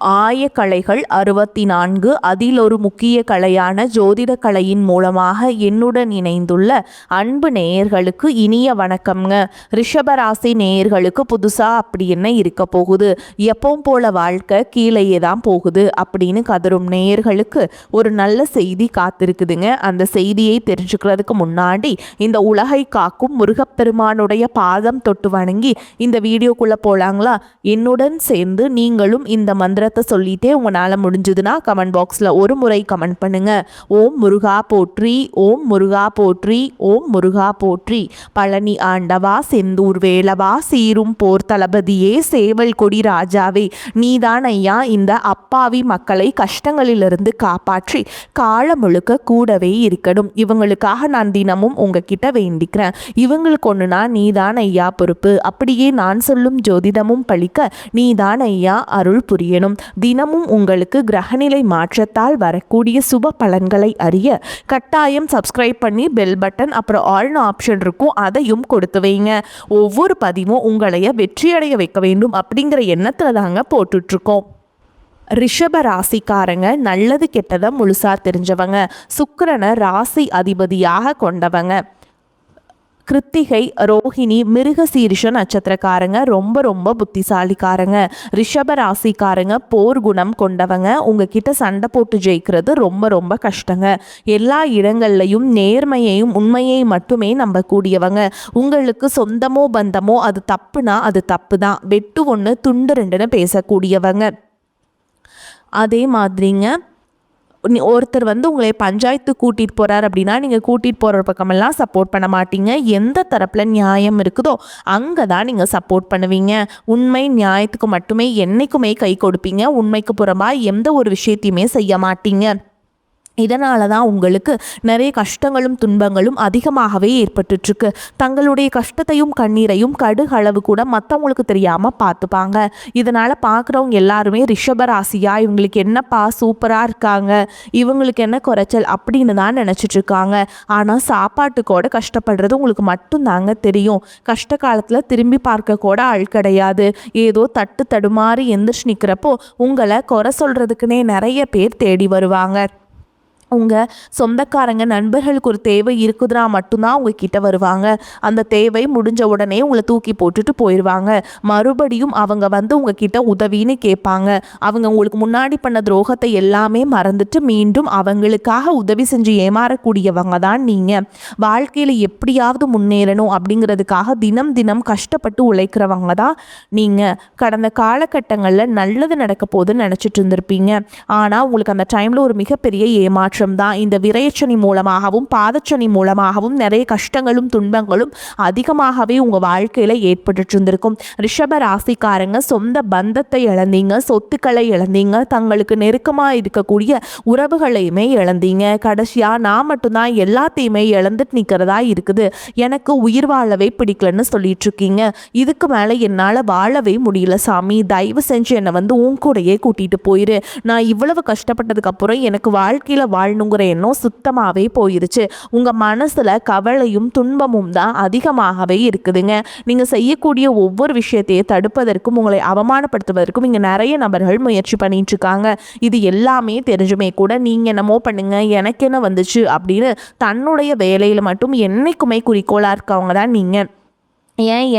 ஆயக்கலைகள் 64 அதில் ஒரு முக்கிய கலையான ஜோதிட கலையின் மூலமாக என்னுடன் இணைந்துள்ள அன்பு நேயர்களுக்கு இனிய வணக்கம்ங்க. ரிஷபராசி நேயர்களுக்கு புதுசாக அப்படி என்ன இருக்க போகுது, எப்பவும் போல வாழ்க்கை கீழேயே தான் போகுது அப்படின்னு கதரும் நேயர்களுக்கு ஒரு நல்ல செய்தி காத்திருக்குதுங்க. அந்த செய்தியை தெரிஞ்சுக்கிறதுக்கு முன்னாடி இந்த உலகை காக்கும் முருகப்பெருமானுடைய பாதம் தொட்டு வணங்கி இந்த வீடியோக்குள்ளே போகலாங்களா? என்னுடன் சேர்ந்து நீங்களும் இந்த மந்திர சொல்லிட்டே உங்களால முடிஞ்சதுன்னா கமெண்ட் பாக்ஸ்ல ஒரு முறை கமெண்ட் பண்ணுங்க. ஓம் முருகா போற்றி, ஓம் முருகா போற்றி, ஓம் முருகா போற்றி. பழனி ஆண்டவா, செந்தூர் வேலவா, சீரும் போர் தளபதியே, சேவல் கொடி ராஜாவே, நீதான் ஐயா இந்த அப்பாவி மக்களை கஷ்டங்களிலிருந்து காப்பாற்றி காலம் முழுக்க கூடவே இருக்கணும். இவங்களுக்காக நான் தினமும் உங்ககிட்ட வேண்டிக்கிறேன். இவங்களுக்கு ஒண்ணுனா நீதான் ஐயா பொறுப்பு. அப்படியே நான் சொல்லும் ஜோதிடமும் பழிக்க நீதான் ஐயா அருள் புரியணும். தினமும் உங்களுக்கு கிரகநிலை மாற்றத்தால் வரக்கூடிய சுப பலன்களை அறிய கட்டாயம் சப்ஸ்கிரைப் பண்ணி பெல் பட்டன் அப்புறம் ஆல்னு ஆப்ஷன் இருக்கும், அதையும் கொடுத்து வைங்க. ஒவ்வொரு பதிவும் உங்களைய வெற்றியடைய வைக்க வேண்டும் அப்படிங்கிற எண்ணத்துல தாங்க போட்டுட்ருக்கோம். ரிஷப ராசிக்காரங்க நல்லது கெட்டதை முழுசா தெரிஞ்சவங்க, சுக்கிரனை ராசி அதிபதியாக கொண்டவங்க. கிருத்திகை, ரோஹிணி, மிருகசீரிஷ நட்சத்திரக்காரங்க ரொம்ப ரொம்ப புத்திசாலிக்காரங்க. ரிஷப ராசிக்காரங்க போர் குணம் கொண்டவங்க. உங்ககிட்ட சண்டை போட்டு ஜெயிக்கிறது ரொம்ப ரொம்ப கஷ்டங்க. எல்லா இடங்கள்லையும் நேர்மையையும் உண்மையை மட்டுமே நம்பக்கூடியவங்க. உங்களுக்கு சொந்தமோ பந்தமோ அது தப்புனா அது தப்பு தான், வெட்டு ஒன்று துண்டு ரெண்டுன்னு பேசக்கூடியவங்க. அதே மாதிரிங்க ஒருத்தர் உங்களை பஞ்சாயத்து கூட்டிகிட்டு போகிறார் அப்படின்னா நீங்கள் கூட்டிகிட்டு போகிற பக்கமெல்லாம் சப்போர்ட் பண்ண மாட்டீங்க. எந்த தரப்பில் நியாயம் இருக்குதோ அங்கே தான் நீங்கள் சப்போர்ட் பண்ணுவீங்க. உண்மை நியாயத்துக்கு மட்டுமே என்றைக்குமே கை கொடுப்பீங்க. உண்மைக்கு புறம்பாக எந்த ஒரு விஷயத்தையுமே செய்ய மாட்டீங்க. இதனால தான் உங்களுக்கு நிறைய கஷ்டங்களும் துன்பங்களும் அதிகமாகவே ஏற்பட்டுருக்கு. தங்களுடைய கஷ்டத்தையும் கண்ணீரையும் கடுகளவு கூட மற்றவங்களுக்கு தெரியாமல் பார்த்துப்பாங்க. இதனால் பார்க்குறவங்க எல்லாருமே ரிஷபராசியா இவங்களுக்கு என்னப்பா சூப்பராக இருக்காங்க, இவங்களுக்கு என்ன குறைச்சல் அப்படின்னு தான் நினச்சிட்ருக்காங்க. ஆனால் சாப்பாட்டுக்கூட கஷ்டப்படுறது உங்களுக்கு மட்டும்தாங்க தெரியும். கஷ்ட காலத்தில் திரும்பி பார்க்க கூட ஆள் கிடையாது. ஏதோ தட்டு தடுமாறி எந்திரிச்சு நிற்கிறப்போ உங்களை குறை சொல்கிறதுக்குன்னே நிறைய பேர் தேடி வருவாங்க. உங்கள் சொந்தக்காரங்க நண்பர்களுக்கு ஒரு தேவை இருக்குதுன்னா மட்டும்தான் உங்ககிட்ட வருவாங்க. அந்த தேவை முடிஞ்ச உடனே உங்களை தூக்கி போட்டுட்டு போயிடுவாங்க. மறுபடியும் அவங்க உங்ககிட்ட உதவின்னு கேட்பாங்க. அவங்க உங்களுக்கு முன்னாடி பண்ண துரோகத்தை எல்லாமே மறந்துட்டு மீண்டும் அவங்களுக்காக உதவி செஞ்சு ஏமாறக்கூடியவங்க தான் நீங்கள். வாழ்க்கையில் எப்படியாவது முன்னேறணும் அப்படிங்கிறதுக்காக தினம் தினம் கஷ்டப்பட்டு உழைக்கிறவங்க தான் நீங்கள். கடந்த காலகட்டங்களில் நல்லது நடக்க போதுன்னு நினச்சிட்டு இருந்திருப்பீங்க. ஆனால் உங்களுக்கு அந்த டைமில் ஒரு மிகப்பெரிய ஏமாற்றம் தான். இந்த விரயச்சனி மூலமாகவும் பாதச்சனி மூலமாகவும் நிறைய கஷ்டங்களும் துன்பங்களும் அதிகமாகவே உங்கள் வாழ்க்கையில் ஏற்பட்டு இருந்திருக்கும். ரிஷப ராசிக்காரங்க சொந்த பந்தத்தை இழந்தீங்க, சொத்துக்களை இழந்தீங்க, தங்களுக்கு நெருக்கமாக இருக்கக்கூடிய உறவுகளையுமே இழந்தீங்க. கடைசியாக நான் மட்டும்தான் எல்லாத்தையுமே இழந்துட்டு நிற்கிறதா இருக்குது, எனக்கு உயிர் வாழவே பிடிக்கலன்னு சொல்லிட்டு இருக்கீங்க. இதுக்கு மேலே என்னால் வாழவே முடியல சாமி, தயவு செஞ்சு என்னை உன் கூடையே கூட்டிகிட்டு போயிரு. நான் இவ்வளவு கஷ்டப்பட்டதுக்கு அப்புறம் எனக்கு வாழ்க்கையில் வாழணுங்கிற எண்ணம் சுத்தமாகவே போயிருச்சு. உங்கள் மனசில் கவலையும் துன்பமும் தான் அதிகமாகவே இருக்குதுங்க. நீங்கள் செய்யக்கூடிய ஒவ்வொரு விஷயத்தையும் தடுப்பதற்கும் உங்களை அவமானப்படுத்துவதற்கும் இங்கே நிறைய நபர்கள் முயற்சி பண்ணிட்டு இருக்காங்க. இது எல்லாமே தெரிஞ்சுமே கூட நீங்கள் என்னமோ பண்ணுங்க எனக்கு என்ன வந்துச்சு அப்படின்னு தன்னுடைய வேலையில் மட்டும் என்னைக்குமே குறிக்கோளாக இருக்கவங்க தான் நீங்கள்.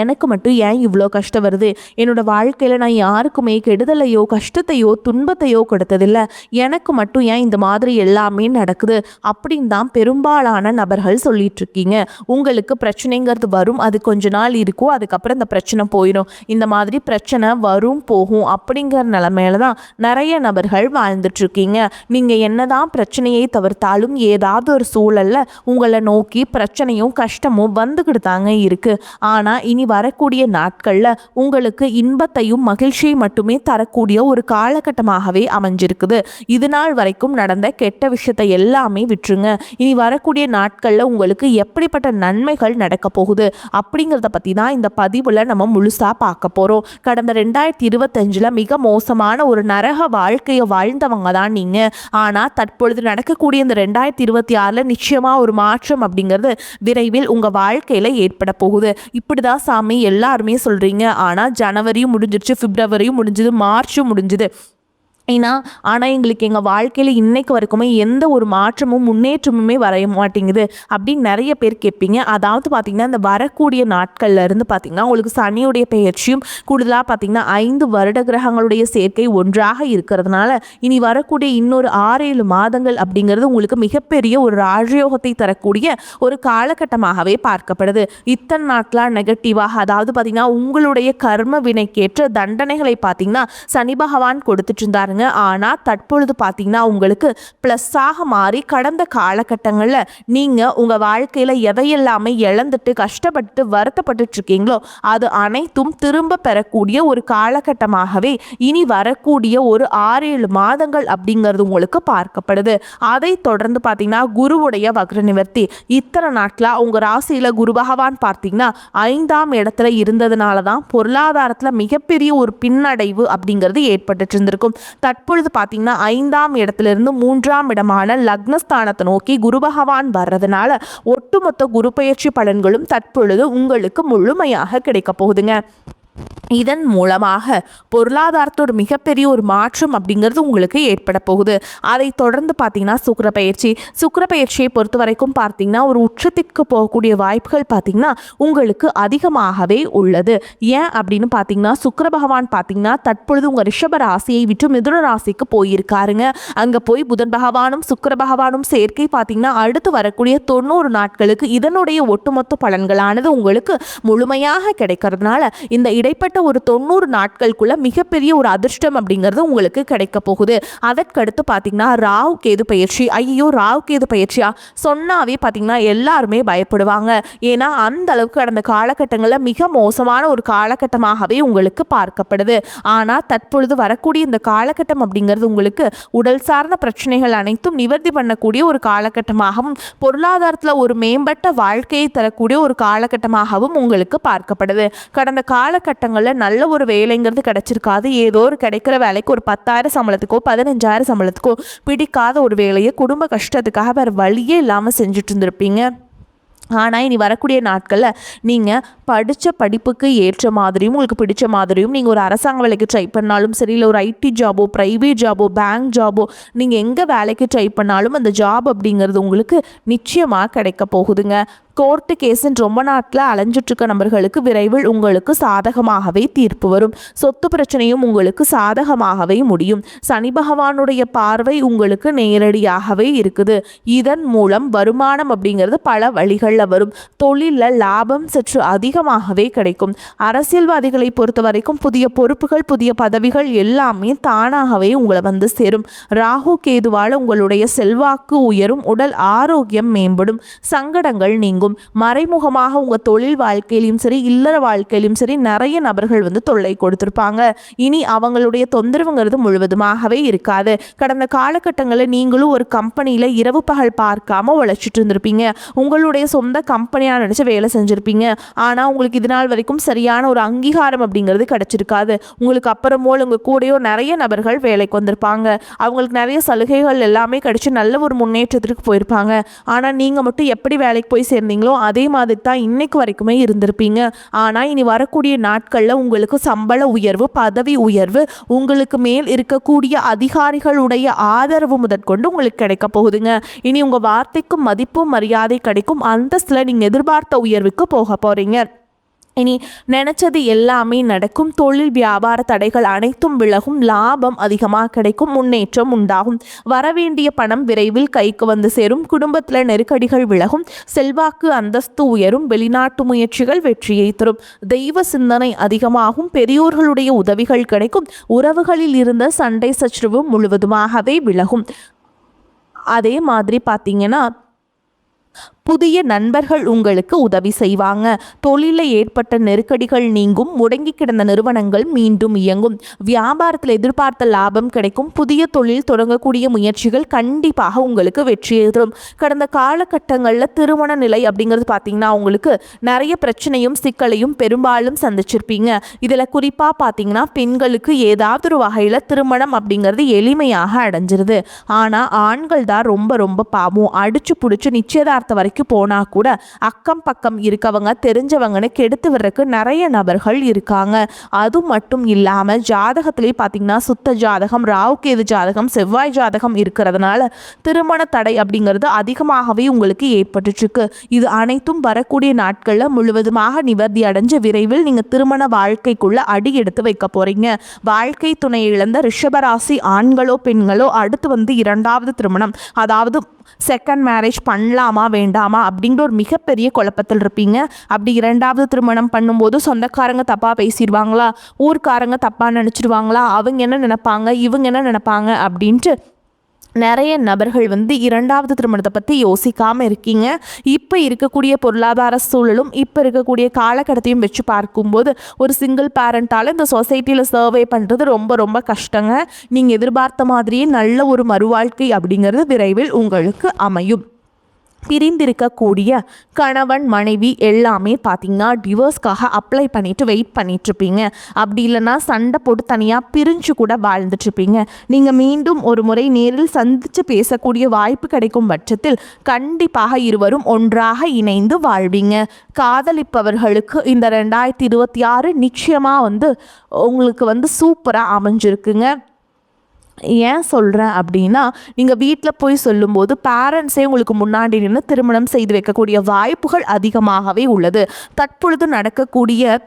எனக்கு மட்டும் இவ்வளோ கஷ்டம் வருது, என்னோடய வாழ்க்கையில் நான் யாருக்குமே கெடுதலையோ கஷ்டத்தையோ துன்பத்தையோ கொடுத்ததில்லை, எனக்கு மட்டும் இந்த மாதிரி எல்லாமே நடக்குது அப்படின்னு தான் பெரும்பாலான நபர்கள் சொல்லிட்டு இருக்கீங்க. உங்களுக்கு பிரச்சனைங்கிறது வரும், அது கொஞ்ச நாள் இருக்கும், அதுக்கப்புறம் இந்த பிரச்சனை போயிடும். இந்த மாதிரி பிரச்சனை வரும் போகும் அப்படிங்கிற நிலைமையில தான் நிறைய நபர்கள் வாழ்ந்துட்டுருக்கீங்க. நீங்கள் என்னதான் பிரச்சனையை தவிர்த்தாலும் ஏதாவது ஒரு சூழலில் உங்களை நோக்கி பிரச்சனையும் கஷ்டமும் வந்துக்கிட்டு தாங்க இருக்குது. ஆனால் இனி வரக்கூடிய நாட்களில் உங்களுக்கு இன்பத்தையும் மகிழ்ச்சியை மட்டுமே தரக்கூடிய ஒரு காலகட்டமாகவே அமைஞ்சிருக்குது. இது நாள் வரைக்கும் நடந்த கெட்ட விஷயத்தை எல்லாமே விட்டுருங்க. இனி வரக்கூடிய நாட்களில் உங்களுக்கு எப்படிப்பட்ட நன்மைகள் நடக்க போகுது அப்படிங்கிறத பற்றி தான் இந்த பதிவில் நம்ம முழுசாக பார்க்க போகிறோம். கடந்த 2025 மிக மோசமான ஒரு நரக வாழ்க்கையை வாழ்ந்தவங்க தான் நீங்கள். ஆனால் தற்பொழுது நடக்கக்கூடிய இந்த 2026 நிச்சயமாக ஒரு மாற்றம் அப்படிங்கிறது விரைவில் உங்கள் வாழ்க்கையில் ஏற்பட போகுது. இப்படி தான் சாமி எல்லாருமே சொல்கிறீங்க. ஆனால் ஜனவரியும் முடிஞ்சிருச்சு, பிப்ரவரியும் முடிஞ்சுது, மார்ச்சும் முடிஞ்சுது. ஆனால் எங்களுக்கு எங்கள் வாழ்க்கையில் இன்னைக்கு வரைக்குமே எந்த ஒரு மாற்றமும் முன்னேற்றமுமே வர மாட்டேங்குது அப்படின்னு நிறைய பேர் கேட்பீங்க. அதாவது பார்த்திங்கன்னா இந்த வரக்கூடிய நாட்கள்ல இருந்து பார்த்திங்கன்னா உங்களுக்கு சனியுடைய பெயர்ச்சியும் கூடுதலாக பார்த்திங்கன்னா 5 வருட கிரகங்களுடைய சேர்க்கை ஒன்றாக இருக்கிறதுனால இனி வரக்கூடிய இன்னொரு 6-7 மாதங்கள் அப்படிங்கிறது உங்களுக்கு மிகப்பெரிய ஒரு ராஜயோகத்தை தரக்கூடிய ஒரு காலகட்டமாகவே பார்க்கப்படுது. இத்தனை நாட்களாக நெகட்டிவாக, அதாவது பார்த்திங்கன்னா உங்களுடைய கர்ம வினைக்கேற்ற தண்டனைகளை பார்த்திங்கன்னா சனி பகவான் கொடுத்துட்டு இருந்தாருங்க. ஆனால் தற்பொழுது பார்த்தீங்கன்னா உங்களுக்கு ப்ளஸ்ஸாக மாறி கடந்த காலகட்டங்களில் நீங்கள் உங்கள் வாழ்க்கையில் எதையெல்லாமே இழந்துட்டு கஷ்டப்பட்டு வருத்தப்பட்டு இருக்கீங்களோ அது அனைத்தும் திரும்ப பெறக்கூடிய ஒரு காலகட்டமாகவே இனி வரக்கூடிய ஒரு 6-7 மாதங்கள் அப்படிங்கிறது உங்களுக்கு பார்க்கப்படுது. அதை தொடர்ந்து பார்த்தீங்கன்னா குருவுடைய வக்ர நிவர்த்தி. இத்தனை நாட்களாக உங்கள் ராசியில் குரு பகவான் பார்த்தீங்கன்னா 5ஆம் இடத்துல இருந்ததுனால தான் பொருளாதாரத்தில் மிகப்பெரிய ஒரு பின்னடைவு அப்படிங்கிறது ஏற்பட்டு இருந்திருக்கும். தற்பொழுது பார்த்தீங்கன்னா 5ஆம் இடத்திலிருந்து 3ஆம் இடமான லக்னஸ்தானத்தை நோக்கி குரு பகவான் வர்றதுனால ஒட்டுமொத்த குரு பெயர்ச்சி பலன்களும் தற்பொழுது உங்களுக்கு முழுமையாக கிடைக்க போகுதுங்க. இதன் மூலமாக பொருளாதாரத்தில் ஒரு மிகப்பெரிய ஒரு மாற்றம் அப்படிங்கிறது உங்களுக்கு ஏற்பட போகுது. அதை தொடர்ந்து பார்த்தீங்கன்னா சுக்கிர பயிற்சியை பொறுத்த வரைக்கும் பார்த்தீங்கன்னா ஒரு உச்சத்திற்கு போகக்கூடிய வாய்ப்புகள் பார்த்தீங்கன்னா உங்களுக்கு அதிகமாகவே உள்ளது. ஏன் அப்படின்னு பார்த்தீங்கன்னா சுக்கிர பகவான் பார்த்தீங்கன்னா தற்பொழுது உங்கள் ரிஷப ராசியை விட்டு மிதுன ராசிக்கு போயிருக்காருங்க. அங்கே போய் புதன் பகவானும் சுக்கிர பகவானும் சேர்க்கை பார்த்தீங்கன்னா அடுத்து வரக்கூடிய 90 நாட்களுக்கு இதனுடைய ஒட்டுமொத்த பலன்களானது உங்களுக்கு முழுமையாக கிடைக்கிறதுனால இந்த இடைப்பட்ட ஒரு 90 நாட்களுக்குள்ள மிகப்பெரிய ஒரு அதிர்ஷ்டம் அப்படிங்கிறது உங்களுக்கு கிடைக்க போகுது. அதற்கடுத்து பார்த்தீங்கன்னா ராகு கேது பயிற்சி. ஐயோ, ராகு கேது பயிற்சியா சொன்னாவே பார்த்தீங்கன்னா எல்லாருமே பயப்படுவாங்க. ஏன்னா அந்த அளவுக்கு கடந்த காலகட்டங்களில் மிக மோசமான ஒரு காலகட்டமாகவே உங்களுக்கு பார்க்கப்படுது. ஆனால் தற்பொழுது வரக்கூடிய இந்த காலகட்டம் அப்படிங்கிறது உங்களுக்கு உடல் சார்ந்த பிரச்சனைகள் அனைத்தும் நிவர்த்தி பண்ணக்கூடிய ஒரு காலகட்டமாகவும் பொருளாதாரத்தில் ஒரு மேம்பட்ட வாழ்க்கையை தரக்கூடிய ஒரு காலகட்டமாகவும் உங்களுக்கு பார்க்கப்படுது. கடந்த காலகட்டங்களில் நல்ல ஒரு வேலைங்கிறது கிடைச்சிருக்காது. ஏதோ ஒரு கிடைக்கிற வேலைக்கு ஒரு 10,000 சம்பளத்துக்கோ 15,000 சம்பளத்துக்கோ பிடிக்காத ஒரு வேலையை குடும்ப கஷ்டத்துக்காக வேறு வழியே இல்லாமல் செஞ்சுட்டு இருந்திருப்பீங்க. ஆனால் இனி வரக்கூடிய நாட்களில் நீங்கள் படித்த படிப்புக்கு ஏற்ற மாதிரியும் உங்களுக்கு பிடிச்ச மாதிரியும் நீங்கள் ஒரு அரசாங்க வேலைக்கு ட்ரை பண்ணாலும் சரி, இல்லை ஒரு ஐடி ஜாபோ, ப்ரைவேட் ஜாபோ, பேங்க் ஜாபோ, நீங்கள் எங்கே வேலைக்கு ட்ரை பண்ணாலும் அந்த ஜாப் அப்படிங்கிறது உங்களுக்கு நிச்சயமாக கிடைக்க போகுதுங்க. கோர்ட்டு கேஸுன்னு ரொம்ப நாட்டில் அலைஞ்சிட்ருக்க நபர்களுக்கு விரைவில் உங்களுக்கு சாதகமாகவே தீர்ப்பு வரும். சொத்து பிரச்சனையும் உங்களுக்கு சாதகமாகவே முடியும். சனி பகவானுடைய பார்வை உங்களுக்கு நேரடியாகவே இருக்குது. இதன் மூலம் வருமானம் அப்படிங்கிறது பல வழிகளில் வரும். தொழிலில் லாபம் சற்று அதிகமாகவே கிடைக்கும். அரசியல்வாதிகளை பொறுத்த வரைக்கும் புதிய பொறுப்புகள், புதிய பதவிகள் எல்லாமே தானாகவே உங்களை வந்து சேரும். ராகு கேதுவால் உங்களுடைய செல்வாக்கு உயரும். உடல் ஆரோக்கியம் மேம்படும். சங்கடங்கள் நீங்கும். மறைமுகமாக உங்கள் தொழில் வாழ்க்கையிலும் சரி, இல்லற வாழ்க்கையிலும் சரி நிறைய நபர்கள் வந்து தொல்லை கொடுத்துருப்பாங்க. இனி அவங்களுடைய தொந்தரவுங்கிறது முழுவதுமாகவே இருக்காது. கடந்த காலகட்டங்களில் நீங்களும் ஒரு கம்பெனியில் இரவு பகல் பார்க்காம உழைச்சிட்டு இருந்திருப்பீங்க. உங்களுடைய சொந்த கம்பெனியாக நினச்சி வேலை செஞ்சுருப்பீங்க. ஆனால் உங்களுக்கு இது நாள் வரைக்கும் சரியான ஒரு அங்கீகாரம் அப்படிங்கிறது கிடைச்சிருக்காது. உங்களுக்கு அப்புறமோல் உங்கள் கூடயோ நிறைய நபர்கள் வேலைக்கு வந்திருப்பாங்க. அவங்களுக்கு நிறைய சலுகைகள் எல்லாமே கிடைச்சி நல்ல ஒரு முன்னேற்றத்திற்கு போயிருப்பாங்க. ஆனால் நீங்கள் மட்டும் எப்படி வேலைக்கு போய் சேர்ந்தீங்களோ அதே மாதிரி தான் இன்னைக்கு வரைக்குமே இருந்திருப்பீங்க. ஆனால் இனி வரக்கூடிய நாட்களில் உங்களுக்கு சம்பள உயர்வு, பதவி உயர்வு, உங்களுக்கு மேல் இருக்கக்கூடிய அதிகாரிகளுடைய ஆதரவு முதற்கொண்டு உங்களுக்கு கிடைக்க போகுதுங்க. இனி உங்கள் வார்த்தைக்கு மதிப்பும் மரியாதை கிடைக்கும். அந்தஸ்தில் நீங்கள் எதிர்பார்த்த உயர்வுக்கு போக போகிறீங்க. இனி நினச்சது எல்லாமே நடக்கும். தொழில் வியாபார தடைகள் அனைத்தும் விலகும். லாபம் அதிகமாக கிடைக்கும். முன்னேற்றம் உண்டாகும். வரவேண்டிய பணம் விரைவில் கைக்கு வந்து சேரும். குடும்பத்தில் நெருக்கடிகள் விலகும். செல்வாக்கு அந்தஸ்து உயரும். வெளிநாட்டு முயற்சிகள் வெற்றியை தரும். தெய்வ சிந்தனை அதிகமாகும். பெரியோர்களுடைய உதவிகள் கிடைக்கும். உறவுகளில் இருந்த சண்டை சச்சரவு முழுவதுமாகவே விலகும். அதே மாதிரி பார்த்தீங்கன்னா புதிய நண்பர்கள் உங்களுக்கு உதவி செய்வாங்க. தொழிலில் ஏற்பட்ட நெருக்கடிகள் நீங்கும். முடங்கி கிடந்த நிறுவனங்கள் மீண்டும் இயங்கும். வியாபாரத்தில் எதிர்பார்த்த லாபம் கிடைக்கும். புதிய தொழில் தொடங்கக்கூடிய முயற்சிகள் கண்டிப்பாக உங்களுக்கு வெற்றியை தரும். கடந்த காலகட்டங்களில் திருமண நிலை அப்படிங்கிறது பார்த்தீங்கன்னா உங்களுக்கு நிறைய பிரச்சனையும் சிக்கலையும் பெரும்பாலும் சந்திச்சிருப்பீங்க. இதில் குறிப்பாக பார்த்தீங்கன்னா பெண்களுக்கு ஏதாவது ஒரு வகையில் திருமணம் அப்படிங்கிறது எளிமையாக அடைஞ்சிருது. ஆனால் ஆண்கள் தான் ரொம்ப ரொம்ப பாவம். அடிச்சு பிடிச்சி நிச்சயதார்த்தம் வரைக்கும் வரைக்கும் போனால் கூட அக்கம் பக்கம் இருக்கவங்க தெரிஞ்சவங்கன்னு கெடுத்து வர்றதுக்கு நிறைய நபர்கள் இருக்காங்க. அது மட்டும் இல்லாமல் ஜாதகத்திலே பார்த்தீங்கன்னா சுத்த ஜாதகம், ராவுகேது ஜாதகம், செவ்வாய் ஜாதகம் இருக்கிறதுனால திருமண தடை அப்படிங்கிறது அதிகமாகவே உங்களுக்கு ஏற்பட்டுருக்கு. இது அனைத்தும் வரக்கூடிய நாட்களில் முழுவதுமாக நிவர்த்தி அடைஞ்சு விரைவில் நீங்கள் திருமண வாழ்க்கைக்குள்ள அடி எடுத்து வைக்க போறீங்க. வாழ்க்கை துணை இழந்த ரிஷபராசி ஆண்களோ பெண்களோ அடுத்து வந்து இரண்டாவது திருமணம், அதாவது செகண்ட் மேரேஜ் பண்ணலாமா வேண்டாமா அப்படிங்கிற ஒரு மிகப்பெரிய குழப்பத்தில் இருப்பீங்க. அப்படி இரண்டாவது திருமணம் பண்ணும்போது சொந்தக்காரங்க தப்பாக பேசிடுவாங்களா, ஊர்க்காரங்க தப்பாக நினச்சிடுவாங்களா, அவங்க என்ன நினைப்பாங்க, இவங்க என்ன நினைப்பாங்க அப்படின்ட்டு நிறைய நபர்கள் வந்து இரண்டாவது திருமணத்தை பற்றி யோசிக்காமல் இருக்கீங்க. இப்போ இருக்கக்கூடிய பொருளாதார சூழலும் இப்போ இருக்கக்கூடிய காலகட்டத்தையும் வச்சு பார்க்கும்போது ஒரு சிங்கிள் பேரண்டால் இந்த சொசைட்டியில் சர்வே பண்ணுறது ரொம்ப ரொம்ப கஷ்டங்க. நீங்கள் எதிர்பார்த்த மாதிரியே நல்ல ஒரு மறுவாழ்க்கை அப்படிங்கிறது விரைவில் உங்களுக்கு அமையும். பிரிந்திருக்கக்கூடிய கணவன் மனைவி எல்லாமே பார்த்தீங்கன்னா டிவோர்ஸ்க்காக அப்ளை பண்ணிவிட்டு வெயிட் பண்ணிகிட்ருப்பீங்க. அப்படி இல்லைன்னா சண்டை போட்டு தனியாக பிரிஞ்சு கூட வாழ்ந்துட்டுருப்பீங்க. நீங்கள் மீண்டும் ஒரு முறை நேரில் சந்தித்து பேசக்கூடிய வாய்ப்பு கிடைக்கும் பட்சத்தில் கண்டிப்பாக இருவரும் ஒன்றாக இணைந்து வாழ்வீங்க. காதலிப்பவர்களுக்கு இந்த 2026 நிச்சயமாக வந்து உங்களுக்கு வந்து சூப்பராக அமைஞ்சிருக்குங்க. ஏன் சொல்கிறேன் அப்படின்னா, நீங்கள் வீட்டில் போய் சொல்லும்போது பேரண்ட்ஸே உங்களுக்கு முன்னாடி நின்று திருமணம் செய்து வைக்கக்கூடிய வாய்ப்புகள் அதிகமாகவே உள்ளது. தற்பொழுது நடக்கக்கூடிய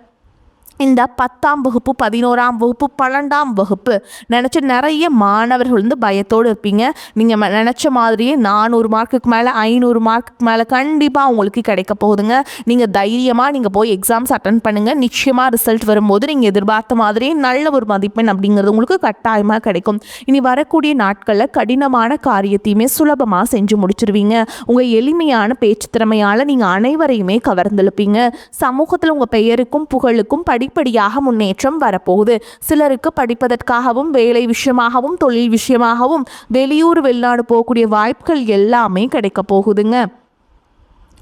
இந்த 10ஆம் வகுப்பு, 11ஆம் வகுப்பு, 12ஆம் வகுப்பு நினச்ச நிறைய மாணவர்கள் வந்து பயத்தோடு இருப்பீங்க. நீங்கள் நினச்ச மாதிரியே 400 மார்க்குக்கு மேலே 500 மார்க்குக்கு மேலே கண்டிப்பாக உங்களுக்கு கிடைக்க போகுதுங்க. நீங்கள் தைரியமாக நீங்கள் போய் எக்ஸாம்ஸ் அட்டன் பண்ணுங்கள். நிச்சயமாக ரிசல்ட் வரும்போது நீங்கள் எதிர்பார்த்த மாதிரியே நல்ல ஒரு மதிப்பெண் அப்படிங்கிறது உங்களுக்கு கட்டாயமாக கிடைக்கும். இனி வரக்கூடிய நாட்களில் கடினமான காரியத்தையுமே சுலபமாக செஞ்சு முடிச்சிருவீங்க. உங்கள் எளிமையான பேச்சு திறமையால் நீங்கள் அனைவரையுமே கவர்ந்தெழுப்பீங்க. சமூகத்தில் உங்கள் பெயருக்கும் புகழுக்கும் படிப்படியாக முன்னேற்றம் வரப்போகுது. சிலருக்கு படிப்பதற்காகவும் வேலை விஷயமாகவும் தொழில் விஷயமாகவும் வெளியூர் வெளிநாடு போகக்கூடிய வாய்ப்புகள் எல்லாமே கிடைக்க போகுதுங்க.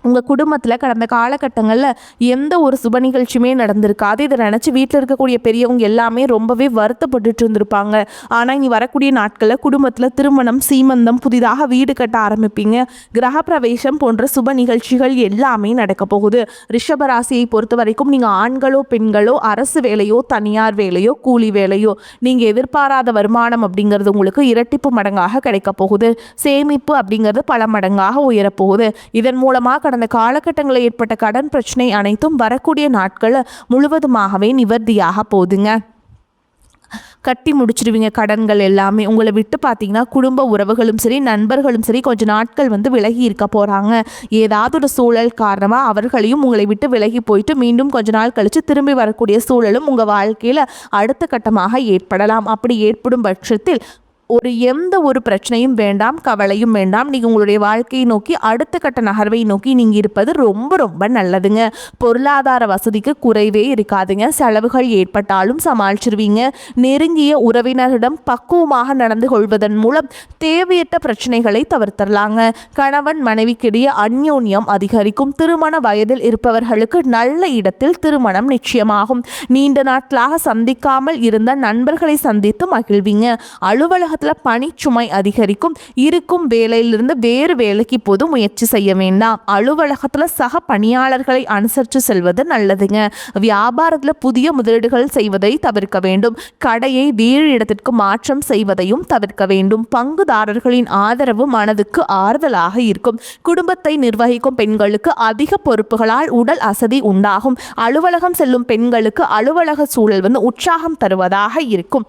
உங்கள் குடும்பத்தில் கடந்த காலகட்டங்களில் எந்த ஒரு சுப நிகழ்ச்சியுமே நடந்திருக்காது. இதை நினச்சி வீட்டில் இருக்கக்கூடிய பெரியவங்க எல்லாமே ரொம்பவே வருத்தப்பட்டுட்டு இருந்திருப்பாங்க. ஆனால் இனி வரக்கூடிய நாட்களில் குடும்பத்தில் திருமணம், சீமந்தம், புதிதாக வீடு கட்ட ஆரம்பிப்பீங்க. கிரகப்பிரவேசம் போன்ற சுப நிகழ்ச்சிகள் எல்லாமே நடக்க போகுது. ரிஷபராசியை பொறுத்த வரைக்கும் நீங்கள் ஆண்களோ பெண்களோ அரசு வேலையோ தனியார் வேலையோ கூலி வேலையோ நீங்கள் எதிர்பாராத வருமானம் அப்படிங்கிறது உங்களுக்கு இரட்டிப்பு மடங்காக கிடைக்க போகுது. சேமிப்பு அப்படிங்கிறது பல மடங்காக உயரப்போகுது. இதன் மூலமாக கடந்த காலகட்டங்களில் ஏற்பட்ட கடன் பிரச்சனை அனைத்தும் வரக்கூடிய நாட்களில் முழுவதுமாகவே நிவர்த்தியாக போகுதுங்க. கட்டி முடிச்சிடுவீங்க கடன்கள் எல்லாமே. உங்களை விட்டு பார்த்தீங்கன்னா குடும்ப உறவுகளும் சரி நண்பர்களும் சரி கொஞ்ச நாட்கள் வந்து விலகி இருக்க போகிறாங்க. ஏதாவது ஒரு சூழல் காரணமாக அவர்களையும் உங்களை விட்டு விலகி போயிட்டு மீண்டும் கொஞ்ச நாள் கழித்து திரும்பி வரக்கூடிய சூழலும் உங்கள் வாழ்க்கையில் அடுத்த கட்டமாக ஏற்படலாம். அப்படி ஏற்படும் பட்சத்தில் எந்த ஒரு பிரச்சனையும் வேண்டாம், கவலையும் வேண்டாம். நீங்கள் உங்களுடைய வாழ்க்கையை நோக்கி அடுத்த கட்ட நகர்வை நோக்கி நீங்கள் இருப்பது ரொம்ப ரொம்ப நல்லதுங்க. பொருளாதார வசதிக்கு குறைவே இருக்காதுங்க. செலவுகள் ஏற்பட்டாலும் சமாளிச்சிருவீங்க. நெருங்கிய உறவினரிடம் பக்குவமாக நடந்து கொள்வதன் மூலம் தேவையற்ற பிரச்சனைகளை தவிர்த்தரலாங்க. கணவன் மனைவிக்கிடையே அந்யோன்யம் அதிகரிக்கும். திருமண வயதில் இருப்பவர்களுக்கு நல்ல இடத்தில் திருமணம் நிச்சயமாகும். நீண்ட நாட்களாக சந்திக்காமல் இருந்த நண்பர்களை சந்தித்து மகிழ்வீங்க. அலுவலக பணிச்சுமை அதிகரிக்கும். இருக்கும் வேலையிலிருந்து வேறு வேலைக்கு போது முயற்சி செய்ய வேண்டாம். அலுவலகத்தில் சக பணியாளர்களை அனுசரித்து செல்வது நல்லதுங்க. வியாபாரத்தில் புதிய முதலீடுகள் செய்வதை தவிர்க்க வேண்டும். கடையை வேறு இடத்திற்கு மாற்றம் செய்வதையும் தவிர்க்க வேண்டும். பங்குதாரர்களின் ஆதரவு மனதுக்கு ஆறுதலாக இருக்கும். குடும்பத்தை நிர்வகிக்கும் பெண்களுக்கு அதிக பொறுப்புகளால் உடல் அசதி உண்டாகும். அலுவலகம் செல்லும் பெண்களுக்கு அலுவலக சூழல் வந்து உற்சாகம் தருவதாக இருக்கும்.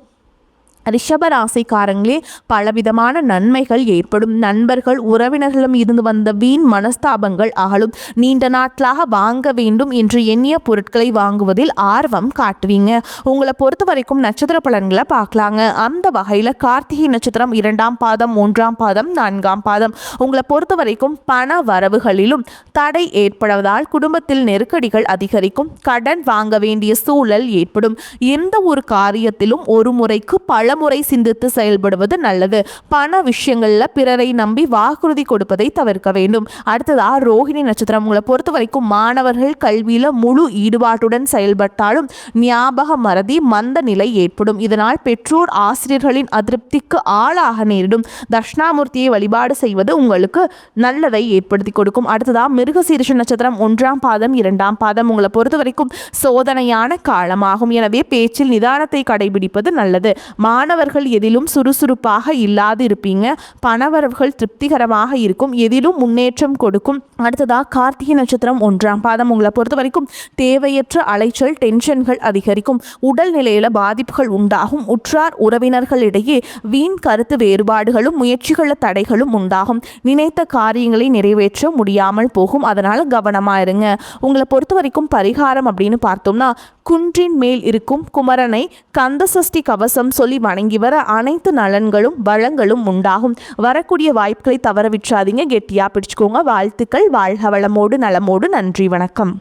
ரிஷபராசிக்காரங்களே பலவிதமான நன்மைகள் ஏற்படும். நண்பர்கள் உறவினர்களும் இருந்து வந்த வீண் மனஸ்தாபங்கள் அகலும். நீண்ட நாட்களாக வாங்க வேண்டும் என்று எண்ணிய பொருட்களை வாங்குவதில் ஆர்வம் காட்டுவீங்க. உங்களை பொறுத்த வரைக்கும் நட்சத்திர பலன்களை பார்க்கலாங்க. அந்த வகையில் கார்த்திகை நட்சத்திரம் 2ஆம் பாதம், 3ஆம் பாதம், 4ஆம் பாதம் உங்களை பொறுத்த வரைக்கும் பண வரவுகளிலும் தடை ஏற்படுவதால் குடும்பத்தில் நெருக்கடிகள் அதிகரிக்கும். கடன் வாங்க வேண்டிய சூழல் ஏற்படும். எந்த ஒரு காரியத்திலும் ஒரு முறைக்கு பல பலமுறை சிந்தித்து செயல்படுவது நல்லது. பண விஷயங்கள்ல பிறரை நம்பி வாக்குறுதி கொடுப்பதை தவிர்க்க வேண்டும். அடுத்ததா ரோஹிணி நட்சத்திரம். உங்களை பொறுத்த வரைக்கும் மாணவர்கள் கல்வியில முழு ஈடுபாட்டுடன் செயல்பட்டாலும் ஞாபக மறதி மந்த நிலை ஏற்படும். இதனால் பெற்றோர் ஆசிரியர்களின் அதிருப்திக்கு ஆளாக நேரிடும். தட்சிணாமூர்த்தியை வழிபாடு செய்வது உங்களுக்கு நல்லதை ஏற்படுத்தி கொடுக்கும். அடுத்ததா மிருகசீரிஷ நட்சத்திரம் 1ஆம் பாதம் 2ஆம் பாதம். உங்களை பொறுத்த வரைக்கும் சோதனையான காலமாகும். எனவே பேச்சில் நிதானத்தை கடைபிடிப்பது நல்லது. மாணவர்கள் எதிலும் சுறுசுறுப்பாக இல்லாது இருப்பீங்க. பணவரவுகள் திருப்திகரமாக இருக்கும். எதிலும் முன்னேற்றம் கொடுக்கும். அடுத்ததா கார்த்திகை நட்சத்திரம் 1ஆம் பாதம். உங்களை பொறுத்த வரைக்கும் தேவையற்ற அலைச்சல் டென்ஷன்கள் அதிகரிக்கும். உடல் நிலையில பாதிப்புகள் உண்டாகும். உற்றார் உறவினர்களிடையே வீண் கருத்து வேறுபாடுகளும் முயற்சிகள தடைகளும் உண்டாகும். நினைத்த காரியங்களை நிறைவேற்ற முடியாமல் போகும். அதனால கவனமா இருங்க. உங்களை பொறுத்த வரைக்கும் பரிகாரம் அப்படின்னு பார்த்தோம்னா குன்றின் மேல் இருக்கும் குமரனை கந்தசஷ்டி கவசம் சொல்லி வணங்கி வர அனைத்து நலன்களும் வளங்களும் உண்டாகும். வரக்கூடிய வாய்ப்புகளை தவற விட்டுறாதீங்க. கெட்டியா பிடிச்சுக்கோங்க. வாழ்த்துக்கள். வாழ்க வளமோடு நலமோடு. நன்றி. வணக்கம்.